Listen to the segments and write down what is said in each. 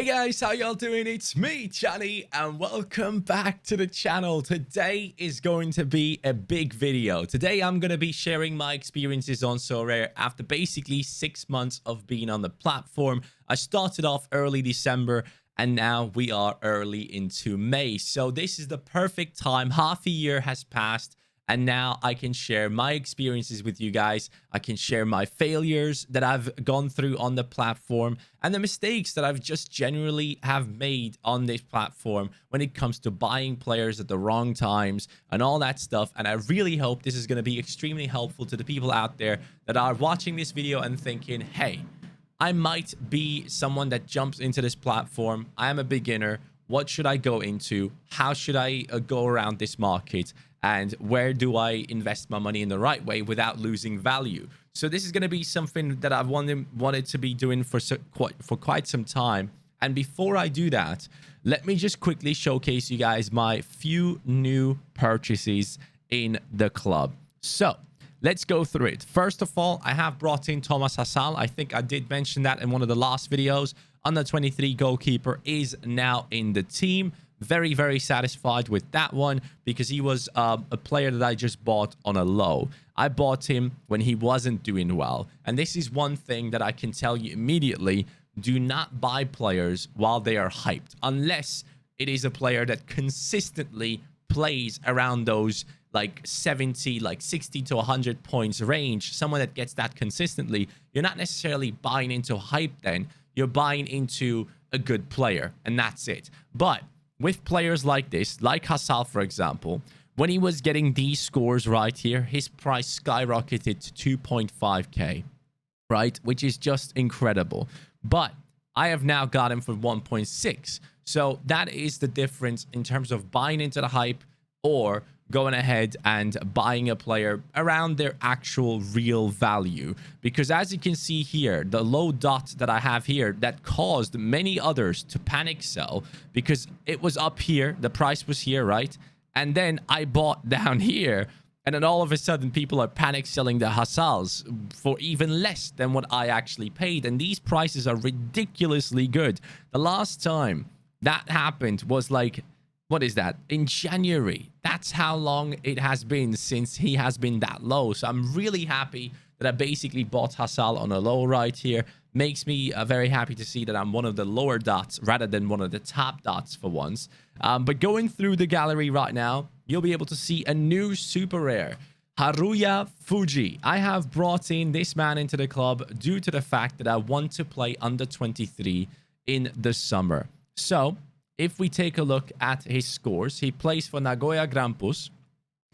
Hey guys, how y'all doing? It's me, Johnny, and welcome back to the channel. Today is going to be a big video. Today I'm going to be sharing my experiences on Sorare after basically 6 months of being on the platform. I started off early December and now we are early into May. So this is the perfect time. Half a year has passed. And now I can share my experiences with you guys. I can share my failures that I've gone through on the platform and the mistakes that I've just generally have made on this platform when it comes to buying players at the wrong times and all that stuff. And I really hope this is going to be extremely helpful to the people out there that are watching this video and thinking, hey, I might be someone that jumps into this platform. I am a beginner. What should I go into? How should I go around this market? And where do I invest my money in the right way without losing value? So this is going to be something that I've wanted to be doing for quite some time. And before I do that, let me just quickly showcase you guys my few new purchases in the club. So let's go through it. First of all, I have brought in Thomas Hasal. I think I did mention that in one of the last videos. Under 23 goalkeeper is now in the team. Very, very satisfied with that one because he was a player that I just bought on a low. I bought him when he wasn't doing well. And this is one thing that I can tell you immediately. Do not buy players while they are hyped unless it is a player that consistently plays around those like 70, like 60 to 100 points range. Someone that gets that consistently. You're not necessarily buying into hype then. You're buying into a good player and that's it. But with players like this, like Hasal, for example, when he was getting these scores right here, his price skyrocketed to 2.5k, right? Which is just incredible. But I have now got him for 1.6. So that is the difference in terms of buying into the hype or going ahead and buying a player around their actual real value. Because as you can see here, the low dot that I have here that caused many others to panic sell because it was up here, the price was here, right? And then I bought down here and then all of a sudden people are panic selling the Hasals for even less than what I actually paid. And these prices are ridiculously good. The last time that happened was like, what is that? In January. That's how long it has been since he has been that low. So I'm really happy that I basically bought Hasal on a low right here. Makes me very happy to see that I'm one of the lower dots rather than one of the top dots for once. But going through the gallery right now, you'll be able to see a new super rare. Haruya Fuji. I have brought in this man into the club due to the fact that I want to play under 23 in the summer. So if we take a look at his scores, he plays for Nagoya Grampus.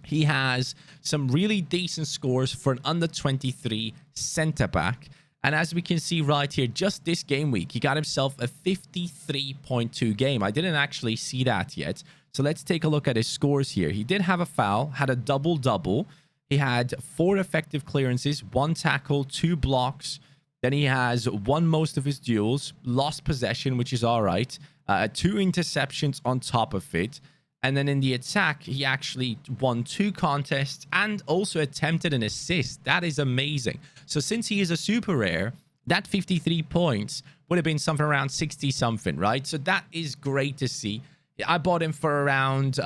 He has some really decent scores for an under 23 center back. And as we can see right here, just this game week, he got himself a 53.2 game. I didn't actually see that yet. So let's take a look at his scores here. He did have a foul, had a double-double. He had 4 effective clearances, 1 tackle, 2 blocks. Then he has won most of his duels, lost possession, which is all right. 2 interceptions on top of it. And then in the attack, he actually won 2 contests and also attempted an assist. That is amazing. So since he is a super rare, that 53 points would have been something around 60 something, right? So that is great to see. I bought him for around,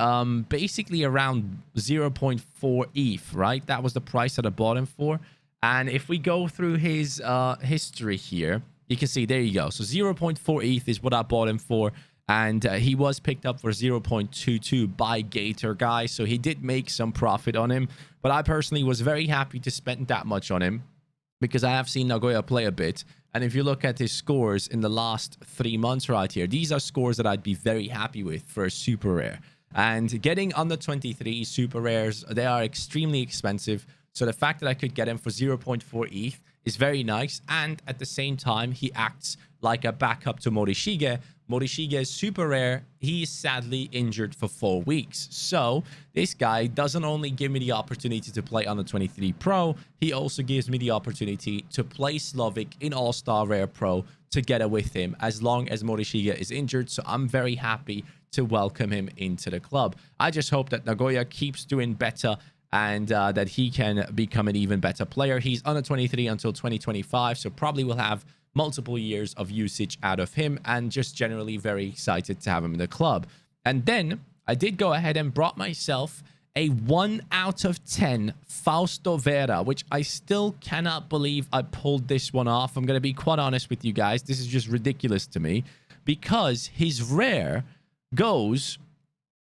basically around 0.4 ETH, right? That was the price that I bought him for. And if we go through his history here, you can see, there you go. So 0.4 ETH is what I bought him for. And he was picked up for 0.22 by Gator Guy. So he did make some profit on him. But I personally was very happy to spend that much on him because I have seen Nagoya play a bit. And if you look at his scores in the last 3 months right here, these are scores that I'd be very happy with for a super rare. And getting under 23 super rares, they are extremely expensive. So the fact that I could get him for 0.4 ETH is very nice. And at the same time, he acts like a backup to Morishige. Morishige is super rare. He is sadly injured for 4 weeks. So this guy doesn't only give me the opportunity to play on the 23 Pro, he also gives me the opportunity to play Slovak in All-Star Rare Pro together with him as long as Morishige is injured. So I'm very happy to welcome him into the club. I just hope that Nagoya keeps doing better and that he can become an even better player. He's under 23 until 2025, so probably will have multiple years of usage out of him, and just generally very excited to have him in the club. And then I did go ahead and brought myself a 1 out of 10 Fausto Vera, which I still cannot believe I pulled this one off. I'm going to be quite honest with you guys. This is just ridiculous to me, because his rare goes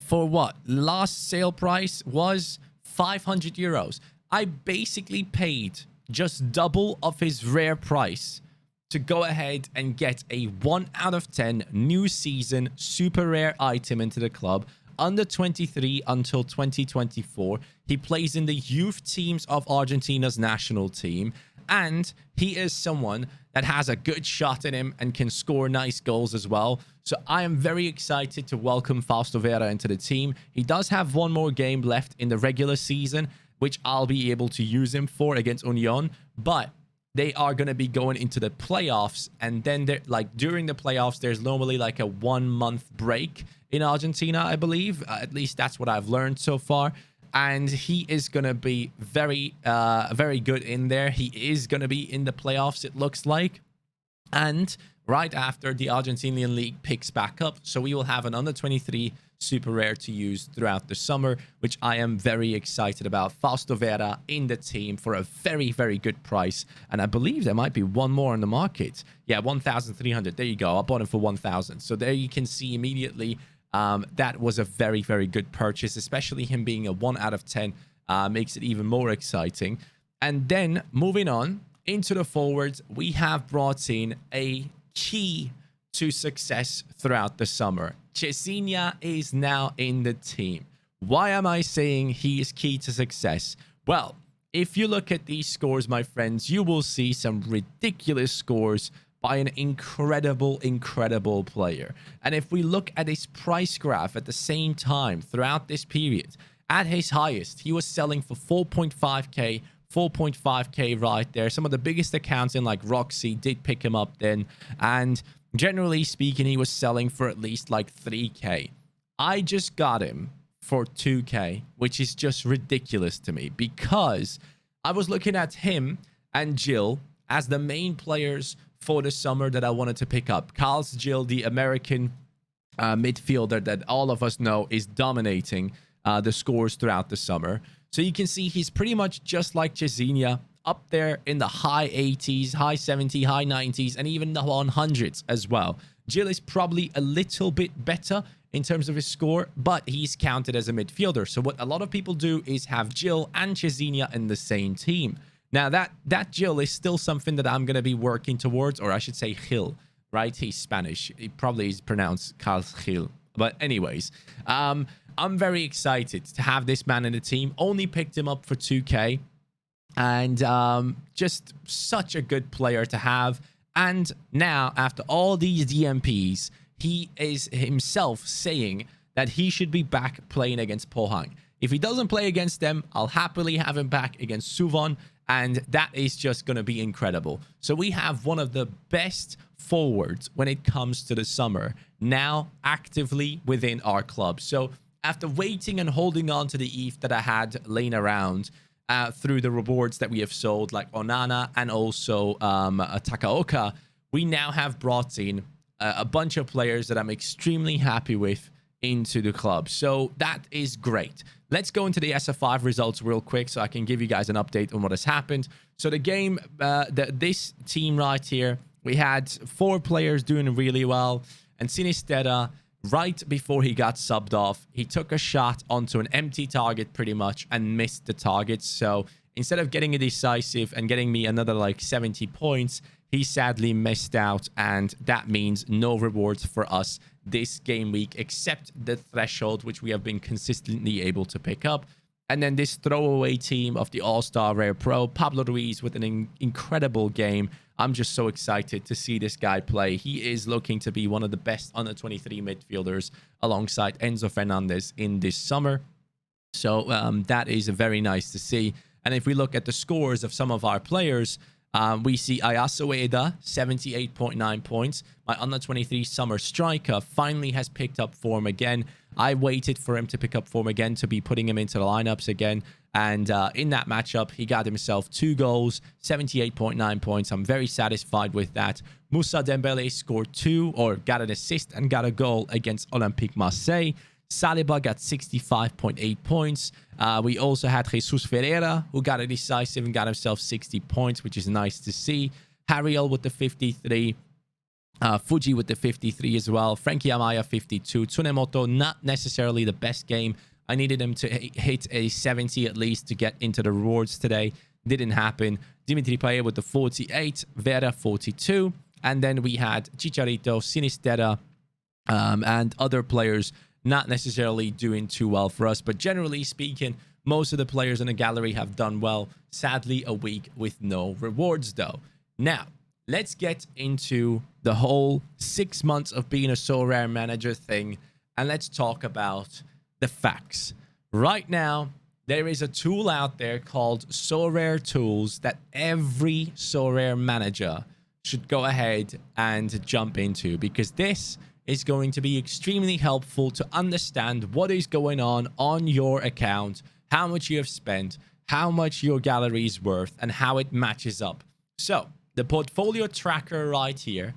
for what? Last sale price was 500 euros. I basically paid just double of his rare price to go ahead and get a 1 out of 10 new season super rare item into the club. Under 23 until 2024. He plays in the youth teams of Argentina's national team, and he is someone that has a good shot in him and can score nice goals as well. So I am very excited to welcome Fausto Vera into the team. He does have one more game left in the regular season, which I'll be able to use him for against Union, but they are going to be going into the playoffs, and then they're like, during the playoffs, there's normally like a 1 month break in Argentina, I believe. At least that's what I've learned so far. And he is going to be very, very good in there. He is going to be in the playoffs, it looks like. And right after the Argentinian league picks back up, so we will have an under 23 super rare to use throughout the summer, which I am very excited about. Fausto Vera in the team for a very, very good price. And I believe there might be one more on the market. Yeah, 1,300. There you go. I bought him for 1,000. So there you can see immediately that was a very, very good purchase, especially him being a 1 out of 10 makes it even more exciting. And then moving on into the forwards, we have brought in a key to success throughout the summer. Cesinia is now in the team. Why am I saying he is key to success? Well, if you look at these scores, my friends, you will see some ridiculous scores by an incredible player. And if we look at his price graph at the same time throughout this period, at his highest, he was selling for 4.5k, 4.5k right there. Some of the biggest accounts in like Roxy did pick him up then, and generally speaking, he was selling for at least like 3k. I just got him for 2k, which is just ridiculous to me, because I was looking at him and Jill as the main players for the summer that I wanted to pick up. Carl's Jill, the American midfielder that all of us know is dominating the scores throughout the summer. So you can see he's pretty much just like Cesinia, up there in the high 80s, high 70s, high 90s, and even the 100s as well. Jill is probably a little bit better in terms of his score, but he's counted as a midfielder. So what a lot of people do is have Jill and Cesinia in the same team. Now, that Jill is still something that I'm going to be working towards, or I should say Gil, right? He's Spanish. He probably is pronounced Carl Gil. But anyways, I'm very excited to have this man in the team. Only picked him up for 2k. And just such a good player to have. And now, after all these DMPs, he is himself saying that he should be back playing against Pohang. If he doesn't play against them, I'll happily have him back against Suwon, and that is just going to be incredible. So we have one of the best forwards when it comes to the summer now actively within our club. So after waiting and holding on to the ETH that I had laying around through the rewards that we have sold, like Onana and also Takaoka, we now have brought in a bunch of players that I'm extremely happy with into the club. So that is great. Let's go into the SF5 results real quick so I can give you guys an update on what has happened. So the game, this team right here, we had 4 players doing really well. And Sinistera, right before he got subbed off, he took a shot onto an empty target pretty much and missed the target. So instead of getting a decisive and getting me another like 70 points, he sadly missed out, and that means no rewards for us this game week, except the threshold, which we have been consistently able to pick up. And then this throwaway team of the All-Star Rare Pro, Pablo Ruiz with an incredible game. I'm just so excited to see this guy play. He is looking to be one of the best under 23 midfielders alongside Enzo Fernandez in this summer. So that is very nice to see. And if we look at the scores of some of our players, We see Ayasu Ueda, 78.9 points. My under 23 summer striker finally has picked up form again. I waited for him to pick up form again to be putting him into the lineups again. And in that matchup, he got himself 2 goals, 78.9 points. I'm very satisfied with that. Moussa Dembele scored 2, or got an assist and got a goal against Olympique Marseille. Saliba got 65.8 points. We also had Jesus Ferreira, who got a decisive and got himself 60 points, which is nice to see. Hariel with the 53. Fuji with the 53 as well. Frankie Amaya, 52. Tsunemoto, not necessarily the best game. I needed him to hit a 70 at least to get into the rewards today. Didn't happen. Dimitri Payet with the 48. Vera, 42. And then we had Chicharito, Sinistera, and other players not necessarily doing too well for us. But generally speaking, most of the players in the gallery have done well. Sadly, a week with no rewards, though. Now, let's get into the whole 6 months of being a Sorare manager thing. And let's talk about the facts. Right now, there is a tool out there called Sorare Tools that every Sorare manager should go ahead and jump into, because this is going to be extremely helpful to understand what is going on your account, how much you have spent, how much your gallery is worth, and how it matches up. So the portfolio tracker right here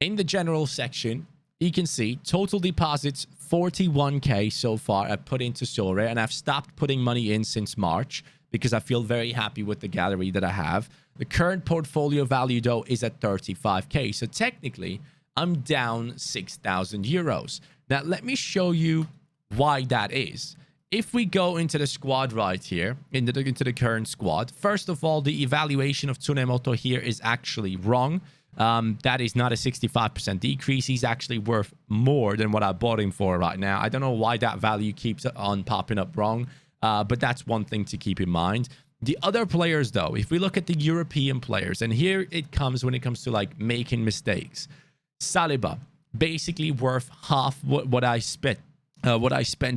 in the general section, you can see total deposits 41k so far I've put into Sorare, and I've stopped putting money in since March because I feel very happy with the gallery that I have. The current portfolio value though is at 35k, so technically I'm down 6,000 euros. Now let me show you why that is. If we go into the squad right here, into the current squad, first of all, the evaluation of Tsunemoto here is actually wrong. That is not a 65% decrease. He's actually worth more than what I bought him for right now. I don't know why that value keeps on popping up wrong, but that's one thing to keep in mind. The other players, though, if we look at the European players, and here it comes when it comes to like making mistakes. Saliba, basically worth half what I spent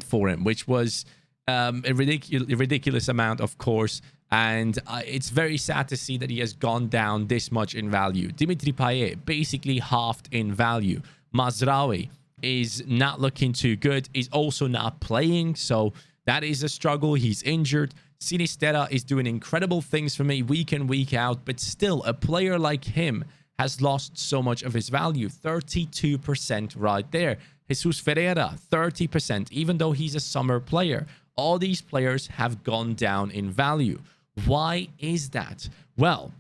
for him, which was a ridiculous amount, of course. And it's very sad to see that he has gone down this much in value. Dimitri Payet, basically halved in value. Mazraoui is not looking too good. He's also not playing, so that is a struggle. He's injured. Sinistera is doing incredible things for me week in, week out, but still, a player like him has lost so much of his value. 32% right there. Jesus Ferreira, 30%, even though he's a summer player. All these players have gone down in value. Why is that? Well,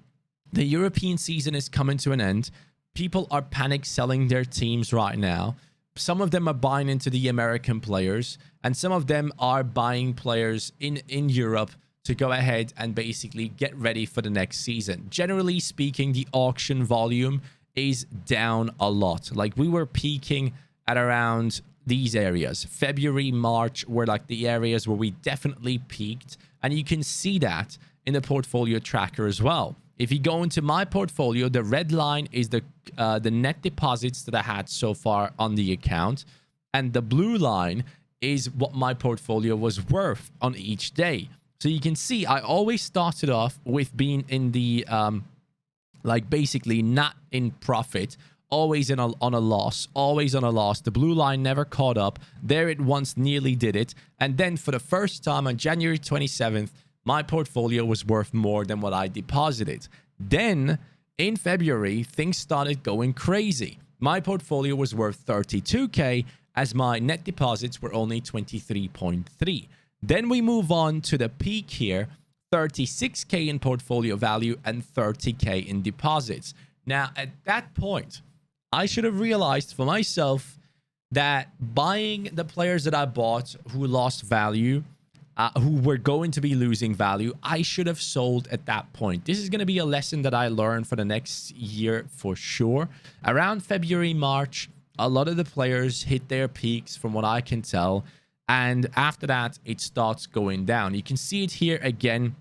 the European season is coming to an end. People are panic selling their teams right now. Some of them are buying into the American players, and some of them are buying players in Europe to go ahead and basically get ready for the next season. Generally speaking, the auction volume is down a lot. Like, we were peaking at around these areas. February, March were like the areas where we definitely peaked, and you can see that in the portfolio tracker as well. If you go into my portfolio, the red line is the net deposits that I had so far on the account, and the blue line is what my portfolio was worth on each day. So you can see I always started off with being in the like basically not in profit, always on a loss, always on a loss. The blue line never caught up. There it once nearly did it. And then for the first time on January 27th, my portfolio was worth more than what I deposited. Then in February, things started going crazy. My portfolio was worth 32k as my net deposits were only 23.3. Then we move on to the peak here, 36k in portfolio value and 30k in deposits. Now, at that point, I should have realized for myself that buying the players that I bought who lost value, who were going to be losing value, I should have sold at that point. This is going to be a lesson that I learned for the next year for sure. Around February, March, a lot of the players hit their peaks from what I can tell. And after that, it starts going down. You can see it here again.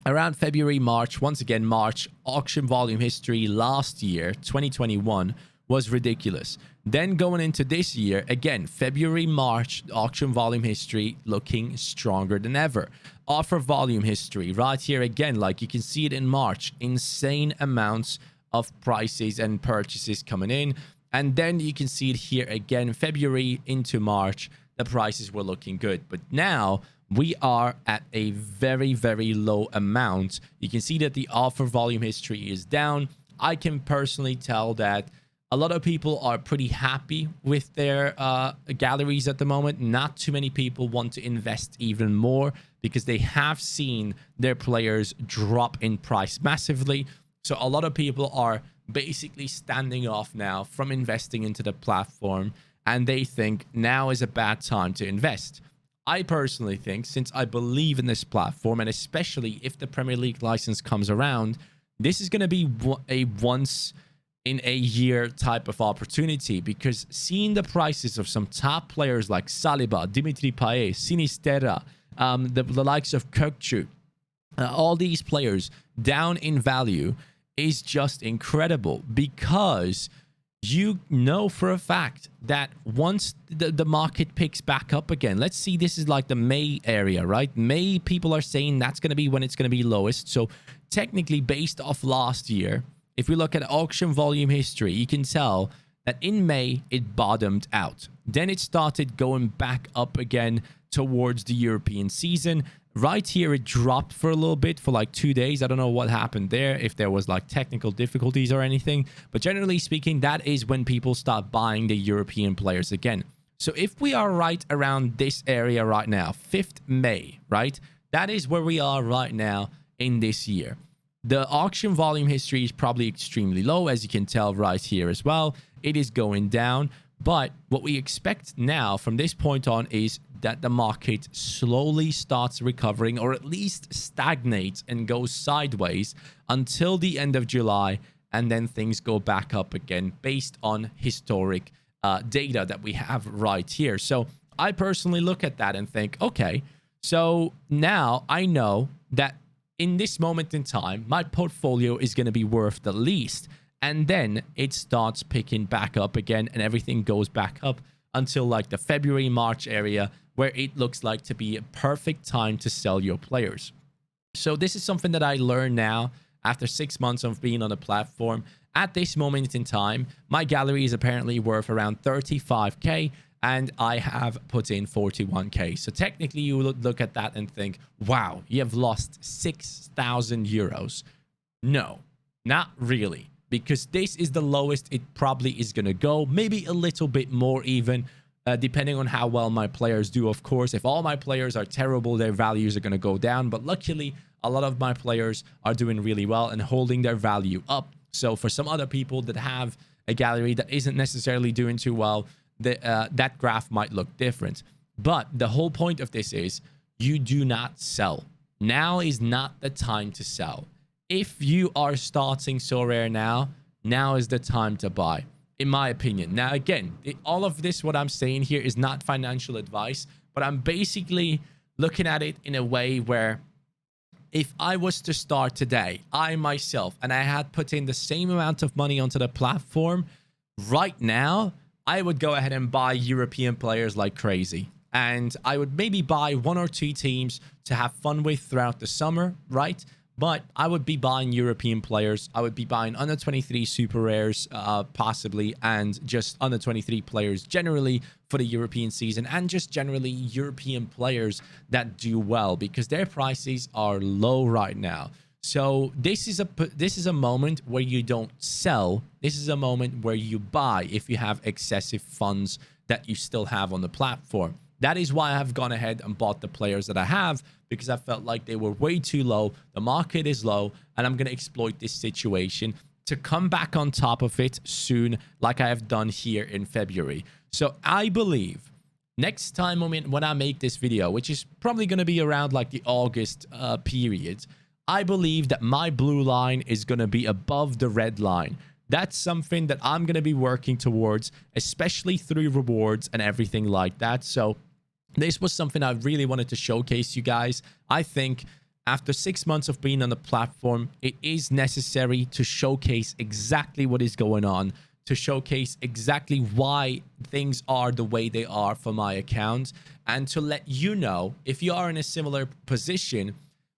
Around February, March, once again, March, auction volume history last year, 2021, was ridiculous. Then going into this year, again, February, March, auction volume history looking stronger than ever. Offer volume history right here again, like you can see it in March, insane amounts of prices and purchases coming in. And then you can see it here again, February into March, the prices were looking good. But now we are at a very, very low amount. You can see that the offer volume history is down. I can personally tell that a lot of people are pretty happy with their galleries at the moment. Not too many people want to invest even more because they have seen their players drop in price massively. So a lot of people are basically standing off now from investing into the platform, and they think now is a bad time to invest. I personally think, since I believe in this platform, and especially if the Premier League license comes around, this is going to be a once in a year type of opportunity, because seeing the prices of some top players like Saliba, Dimitri Payet, Sinisterra, the likes of Kökçü, all these players down in value is just incredible, because you know for a fact that once the market picks back up again, let's see, this is like the May area, right? May, people are saying that's going to be when it's going to be lowest. So technically, based off last year, if we look at auction volume history, you can tell that in May, it bottomed out. Then it started going back up again towards the European season. Right here, it dropped for a little bit for like 2 days. I don't know what happened there, if there was like technical difficulties or anything. But generally speaking, that is when people start buying the European players again. So if we are right around this area right now, 5th May, right? That is where we are right now in this year. The auction volume history is probably extremely low, as you can tell right here as well. It is going down. But what we expect now from this point on is that the market slowly starts recovering, or at least stagnates and goes sideways until the end of July. And then things go back up again based on historic data that we have right here. So I personally look at that and think, okay, so now I know that in this moment in time, my portfolio is going to be worth the least. And then it starts picking back up again, and everything goes back up until like the February, March area, where it looks like to be a perfect time to sell your players. So this is something that I learned now after 6 months of being on the platform. At this moment in time, my gallery is apparently worth around 35k, and I have put in 41k. So technically, you would look at that and think, wow, you have lost 6,000 euros. No, not really, because this is the lowest it probably is going to go. Maybe a little bit more even, depending on how well my players do, of course. If all my players are terrible, their values are going to go down. But luckily, a lot of my players are doing really well and holding their value up. So for some other people that have a gallery that isn't necessarily doing too well, that graph might look different. But the whole point of this is you do not sell. Now is not the time to sell. If you are starting Sorare now is the time to buy, in my opinion. Now, again, all of this, what I'm saying here is not financial advice, but I'm basically looking at it in a way where if I was to start today, I myself, and I had put in the same amount of money onto the platform, right now, I would go ahead and buy European players like crazy. And I would maybe buy 1 or 2 teams to have fun with throughout the summer, right? But I would be buying European players. I would be buying under 23 super rares, possibly, and just under 23 players generally for the European season, and just generally European players that do well, because their prices are low right now. So this is a moment where you don't sell. This is a moment where you buy if you have excessive funds that you still have on the platform. That is why I have gone ahead and bought the players that I have, because I felt like they were way too low. The market is low, and I'm going to exploit this situation to come back on top of it soon, like I have done here in February. So I believe next time when I make this video, which is probably going to be around like the August period, I believe that my blue line is going to be above the red line. That's something that I'm going to be working towards, especially through rewards and everything like that. So this was something I really wanted to showcase you guys. I think after 6 months of being on the platform, it is necessary to showcase exactly what is going on, to showcase exactly why things are the way they are for my account, and to let you know if you are in a similar position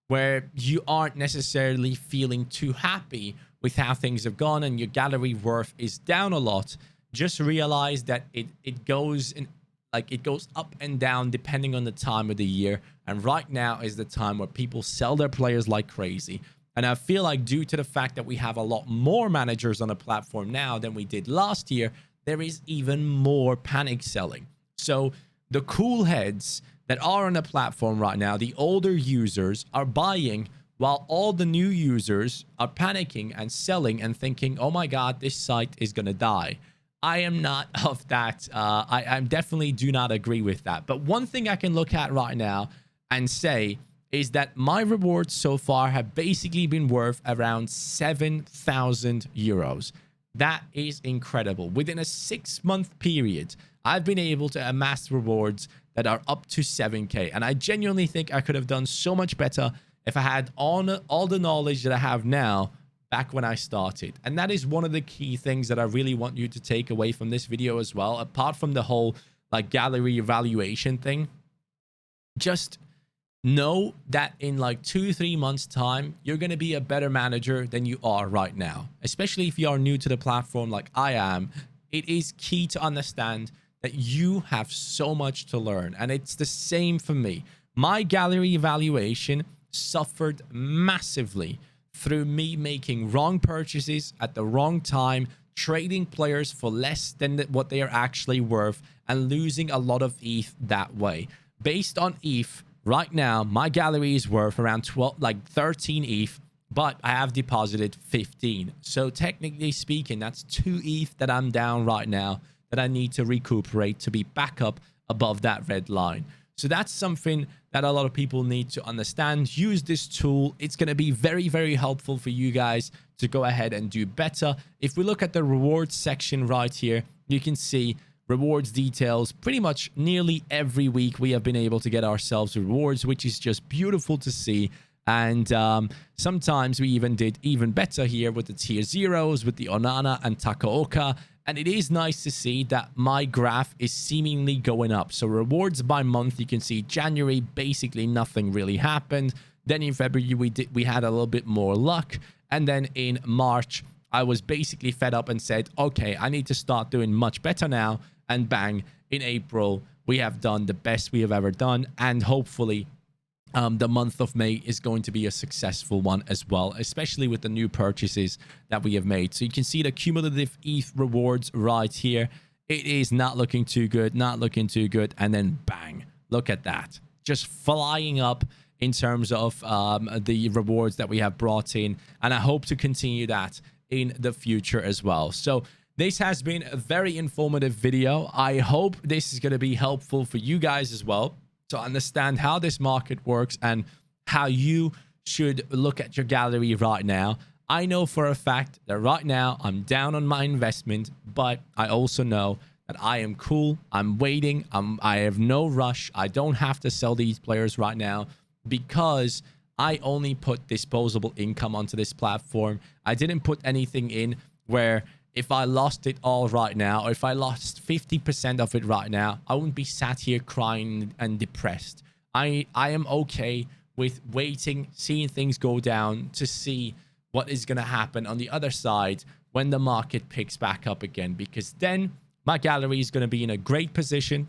where you aren't necessarily feeling too happy with how things have gone and your gallery worth is down a lot. Just realize that it goes in, like, it goes up and down depending on the time of the year, and right now is the time where people sell their players like crazy. And I feel like due to the fact that we have a lot more managers on the platform now than we did last year, there is even more panic selling. So the cool heads that are on the platform right now, the older users, are buying, while all the new users are panicking and selling and thinking, oh my God, this site is going to die. I am not of that. I definitely do not agree with that. But one thing I can look at right now and say is that my rewards so far have basically been worth around 7,000 euros. That is incredible. Within a 6-month period, I've been able to amass rewards that are up to 7K. And I genuinely think I could have done so much better if I had all the knowledge that I have now back when I started. And that is one of the key things that I really want you to take away from this video as well. Apart from the whole like gallery evaluation thing, just know that in like 2-3 months time, you're going to be a better manager than you are right now. Especially if you are new to the platform like I am, it is key to understand that you have so much to learn. And it's the same for me. My gallery evaluation suffered massively through me making wrong purchases at the wrong time, trading players for less than what they are actually worth, and losing a lot of ETH that way. Based on ETH, right now, my gallery is worth around 13 ETH, but I have deposited 15. So technically speaking, that's 2 ETH that I'm down right now that I need to recuperate to be back up above that red line. So that's something that a lot of people need to understand. Use this tool. It's going to be very, very helpful for you guys to go ahead and do better. If we look at the rewards section right here, you can see rewards details. Pretty much nearly every week we have been able to get ourselves rewards, which is just beautiful to see. And sometimes we even did even better here with the tier 0s, with the Onana and Takaoka. And it is nice to see that my graph is seemingly going up. So rewards by month, you can see January, basically nothing really happened. Then in February, we had a little bit more luck. And then in March, I was basically fed up and said, okay, I need to start doing much better now. And bang, in April, we have done the best we have ever done. And hopefully, the month of May is going to be a successful one as well, especially with the new purchases that we have made. So you can see the cumulative ETH rewards right here. It is not looking too good, not looking too good. And then bang, look at that. Just flying up in terms of the rewards that we have brought in. And I hope to continue that in the future as well. So this has been a very informative video. I hope this is going to be helpful for you guys as well, to understand how this market works and how you should look at your gallery right now. I know for a fact that right now I'm down on my investment, but I also know that I am cool. I'm waiting. I have no rush. I don't have to sell these players right now because I only put disposable income onto this platform. I didn't put anything in where if I lost it all right now, or if I lost 50% of it right now, I wouldn't be sat here crying and depressed. I am okay with waiting, seeing things go down to see what is going to happen on the other side when the market picks back up again, because then my gallery is going to be in a great position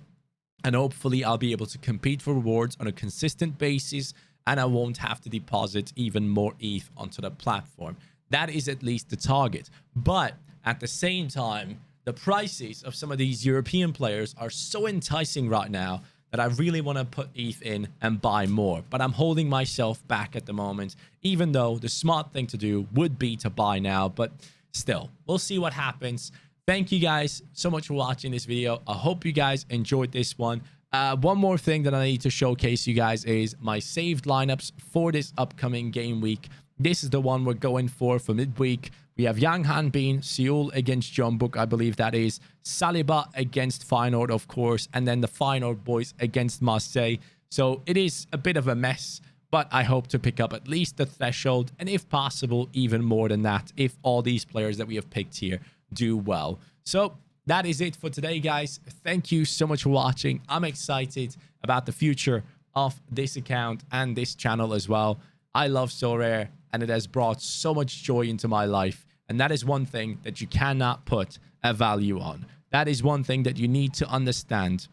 and hopefully I'll be able to compete for rewards on a consistent basis and I won't have to deposit even more ETH onto the platform. That is at least the target. But at the same time, the prices of some of these European players are so enticing right now that I really want to put ETH in and buy more. But I'm holding myself back at the moment, even though the smart thing to do would be to buy now. But still, we'll see what happens. Thank you guys so much for watching this video. I hope you guys enjoyed this one. One more thing that I need to showcase you guys is my saved lineups for this upcoming game week. This is the one we're going for midweek. We have Yang Hanbin, Seoul against Jeonbuk, I believe that is. Saliba against Feyenoord, of course. And then the Feyenoord boys against Marseille. So it is a bit of a mess, but I hope to pick up at least the threshold. And if possible, even more than that, if all these players that we have picked here do well. So that is it for today, guys. Thank you so much for watching. I'm excited about the future of this account and this channel as well. I love Sorare, and it has brought so much joy into my life. And that is one thing that you cannot put a value on. That is one thing that you need to understand.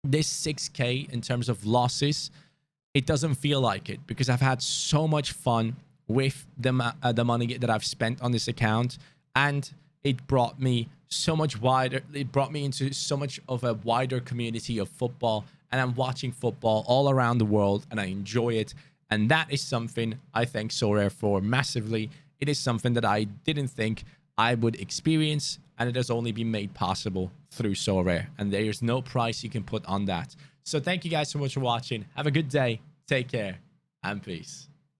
This 6K in terms of losses, it doesn't feel like it because I've had so much fun with the money that I've spent on this account, and it brought me so much wider. It brought me into so much of a wider community of football, and I'm watching football all around the world, and I enjoy it. And that is something I thank Sorare for massively. It is something that I didn't think I would experience, and it has only been made possible through Sorare, and there's no price you can put on that. So thank you guys so much for watching. Have a good day, take care, and peace.